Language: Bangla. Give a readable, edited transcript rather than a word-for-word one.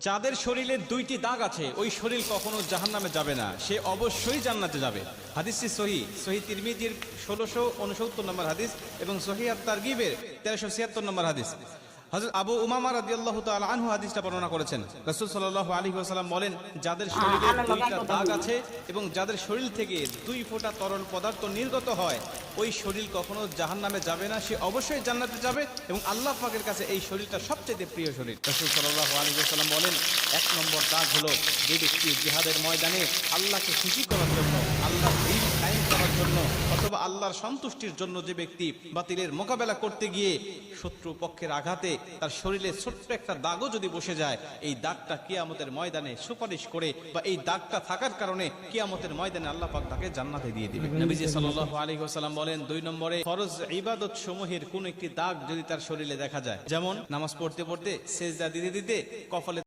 যাদের শরীরে দুইটি দাগ আছে ওই শরীর কখনো জাহান্নামে যাবে না, সে অবশ্যই জান্নাতে যাবে। হাদিসটি সহিহ তিরমিজির 1669 নম্বর হাদিস এবং সহিহ আত-তারগিবের 1376 নম্বর হাদিস। হযরত আবু উমামা রাদিয়াল্লাহু তাআলা আনহু হাদিসটা বর্ণনা করেছেন। রাসূল সাল্লাল্লাহু আলাইহি ওয়াসাল্লাম বলেন, যাদের শরীরে দুইটা দাগ আছে এবং যাদের শরীর থেকে 2 ফোঁটা তরল পদার্থ নির্গত হয় ওই শরীর কখনো জাহান্নামে যাবে না, সে অবশ্যই জান্নাতে যাবে এবং আল্লাহ পাকের কাছে এই শরীরটা সবচেয়ে প্রিয় শরীর। রাসূল সাল্লাল্লাহু আলাইহি ওয়াসাল্লাম বলেন, 1 নম্বর দাগ হলো যে ব্যক্তি জিহাদের ময়দানে আল্লাহকে খুশি করার জন্য, আল্লাহর দ্বীন কায়েম করার জন্য অথবা আল্লাহর সন্তুষ্টির জন্য যে ব্যক্তি বাতিলের মোকাবেলা করতে গিয়ে শত্রু পক্ষের আঘাতে তার শরীরে ছোট্ট একটা দাগও যদি বসে যায়, এই দাগটা কিয়ামতের ময়দানে সুপারিশ করে বা এই দাগটা থাকার কারণে কিয়ামতের ময়দানে আল্লাহ পাক তাকে জান্নাতে দিয়ে দিবেন। নবীজি সাল্লাল্লাহু আলাইহি ওয়াসাল্লাম বলেন, 2 নম্বরে ফরজ ইবাদত সমূহের কোন একটি দাগ যদি তার শরীরে দেখা যায়, যেমন নামাজ পড়তে পড়তে সেজদা দিতে দিতে কপালে